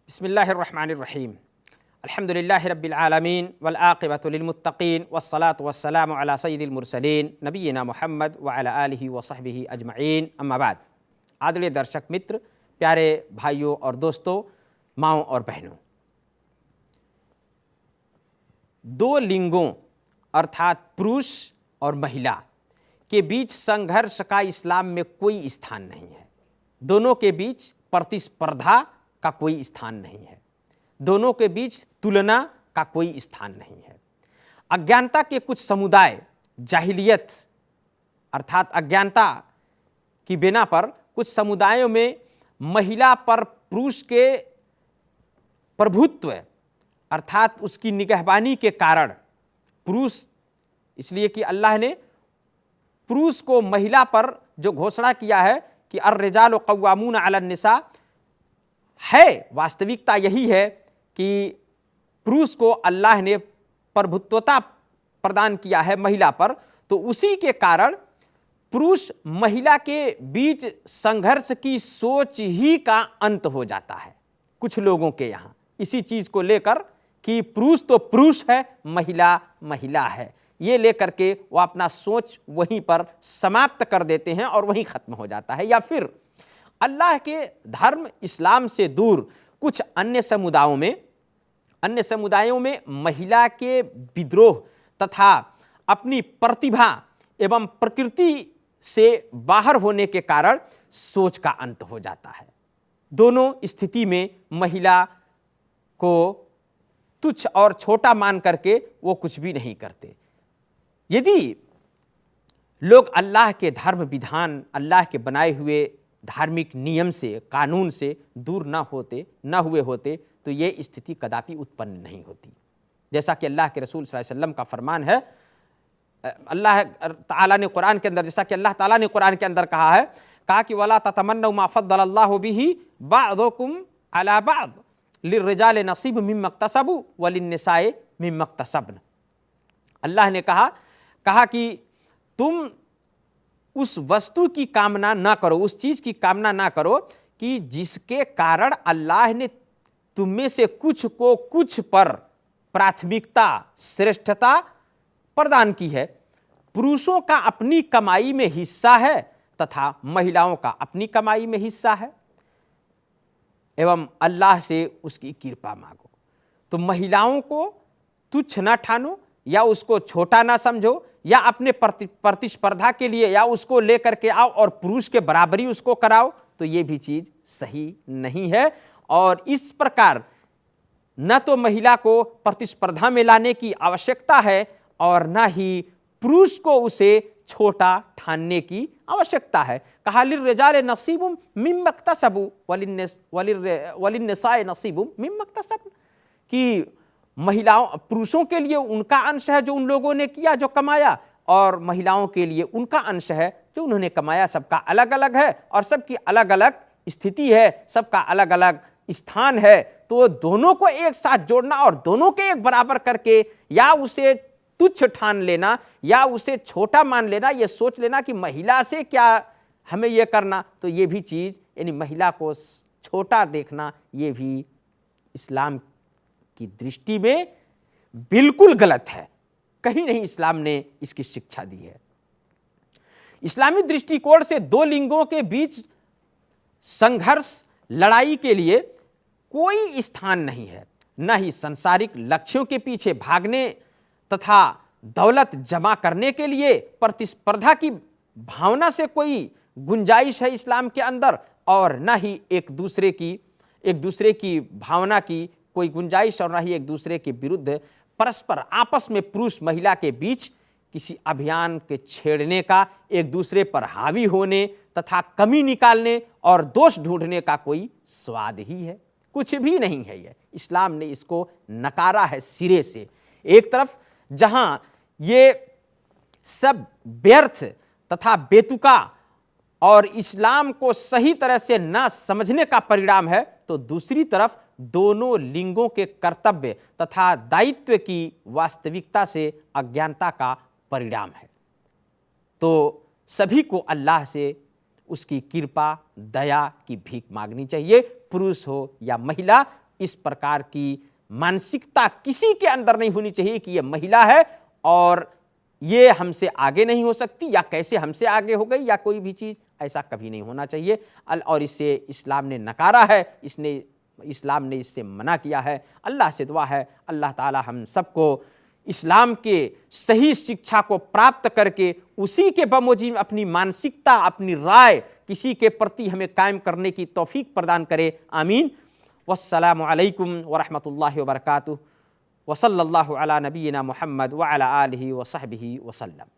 बिस्मिल्लाहिर्रहमानिर्रहीम अल्हम्दुलिल्लाहि रब्बिल आलमीन वल आक़िबतु लिल मुत्तक़ीन वस्सलातु वस्सलामु अला सय्यिदिल मुरसलीन नबिय्यिना मुहम्मद व अला आलिहि व सहबिहि अजमईन अम्मा बाद। आदरणीय दर्शक मित्र, प्यारे भाइयों और दोस्तों, माँओं और बहनों, दो लिंगों अर्थात पुरुष और महिला के बीच संघर्ष का इस्लाम में कोई स्थान नहीं है। दोनों के बीच प्रतिस्पर्धा का कोई स्थान नहीं है। दोनों के बीच तुलना का कोई स्थान नहीं है। अज्ञानता के कुछ समुदाय, जाहिलियत अर्थात अज्ञानता की बिना पर कुछ समुदायों में महिला पर पुरुष के प्रभुत्व अर्थात उसकी निगहबानी के कारण पुरुष, इसलिए कि अल्लाह ने पुरुष को महिला पर जो घोषणा किया है कि अर्रिजालु क़व्वामून अलन निसा, है वास्तविकता यही है कि पुरुष को अल्लाह ने प्रभुत्वता प्रदान किया है महिला पर, तो उसी के कारण पुरुष महिला के बीच संघर्ष की सोच ही का अंत हो जाता है कुछ लोगों के यहाँ, इसी चीज को लेकर कि पुरुष तो पुरुष है, महिला महिला है, ये लेकर के वो अपना सोच वहीं पर समाप्त कर देते हैं और वहीं खत्म हो जाता है। या फिर अल्लाह के धर्म इस्लाम से दूर कुछ अन्य समुदायों में महिला के विद्रोह तथा अपनी प्रतिभा एवं प्रकृति से बाहर होने के कारण सोच का अंत हो जाता है। दोनों स्थिति में महिला को तुच्छ और छोटा मान करके वो कुछ भी नहीं करते। यदि लोग अल्लाह के धर्म विधान, अल्लाह के बनाए हुए धार्मिक नियम से, कानून से दूर न हुए होते तो ये स्थिति कदापि उत्पन्न नहीं होती। जैसा कि अल्लाह के रसूल सल्लल्लाहु अलैहि वसल्लम का फरमान है, अल्लाह ताला ने कुरान के अंदर, जैसा कि अल्लाह ताला ने कुरान के अंदर कहा कि वला ततमन्नौ मा फद्दलल्लाहु बिही बअदुकुम अला बअद लिर्रिजालि नसीब मिम्मा इक्तसबू वलिन्निसाए मिम्मा इक्तसब्न। अल्लाह ने कहा कि तुम उस वस्तु की कामना ना करो, उस चीज की कामना ना करो कि जिसके कारण अल्लाह ने तुम में से कुछ को कुछ पर प्राथमिकता, श्रेष्ठता प्रदान की है। पुरुषों का अपनी कमाई में हिस्सा है तथा महिलाओं का अपनी कमाई में हिस्सा है, एवं अल्लाह से उसकी कृपा मांगो। तो महिलाओं को तुच्छ ना ठानो या उसको छोटा ना समझो या अपने प्रतिस्पर्धा के लिए या उसको लेकर के आओ और पुरुष के बराबरी उसको कराओ, तो ये भी चीज सही नहीं है। और इस प्रकार न तो महिला को प्रतिस्पर्धा में लाने की आवश्यकता है और न ही पुरुष को उसे छोटा ठानने की आवश्यकता है। कहा लिर्रिजाले नसीबुम मिम्मा इक्तसबू वलिन्निसाए नसीबुम मिम्मा इक्तसब्न, कि महिलाओं, पुरुषों के लिए उनका अंश है जो उन लोगों ने किया, जो कमाया, और महिलाओं के लिए उनका अंश है जो उन्होंने कमाया। सबका अलग अलग है और सबकी अलग अलग स्थिति है, सबका अलग अलग स्थान है। तो दोनों को एक साथ जोड़ना और दोनों के एक बराबर करके या उसे तुच्छ ठान लेना या उसे छोटा मान लेना, ये सोच लेना कि महिला से क्या हमें ये करना, तो ये भी चीज यानी महिला को छोटा देखना, ये भी इस्लाम की दृष्टि में बिल्कुल गलत है। कहीं नहीं इस्लाम ने इसकी शिक्षा दी है। इस्लामी दृष्टिकोण से दो लिंगों के बीच संघर्ष, लड़ाई के लिए कोई स्थान नहीं है। न ही सांसारिक लक्ष्यों के पीछे भागने तथा दौलत जमा करने के लिए प्रतिस्पर्धा की भावना से कोई गुंजाइश है इस्लाम के अंदर, और न ही एक दूसरे की भावना की कोई गुंजाइश, और न ही एक दूसरे के विरुद्ध परस्पर आपस में पुरुष महिला के बीच किसी अभियान के छेड़ने का, एक दूसरे पर हावी होने तथा कमी निकालने और दोष ढूंढने का कोई स्वाद ही है, कुछ भी नहीं है। ये इस्लाम ने इसको नकारा है सिरे से। एक तरफ जहां ये सब व्यर्थ तथा बेतुका और इस्लाम को सही तरह से ना समझने का परिणाम है, तो दूसरी तरफ दोनों लिंगों के कर्तव्य तथा दायित्व की वास्तविकता से अज्ञानता का परिणाम है। तो सभी को अल्लाह से उसकी कृपा, दया की भीख मांगनी चाहिए, पुरुष हो या महिला, इस प्रकार की मानसिकता किसी के अंदर नहीं होनी चाहिए कि ये महिला है और ये हमसे आगे नहीं हो सकती या कैसे हमसे आगे हो गई या कोई भी चीज़, ऐसा कभी नहीं होना चाहिए। और इसे इस्लाम ने नकारा है, इस्लाम ने इससे मना किया है। अल्लाह से दुआ है अल्लाह ताला हम सबको इस्लाम के सही शिक्षा को प्राप्त करके उसी के बमोजिम अपनी मानसिकता, अपनी राय किसी के प्रति हमें कायम करने की तौफीक प्रदान करे। आमीन। वस्सलामु अलैकुम वरहमतुल्लाहि वबरकातुहू। वसल्लल्लाहु अला नबीना मुहम्मद व अला आलिहि व सहबिहि वसल्लम।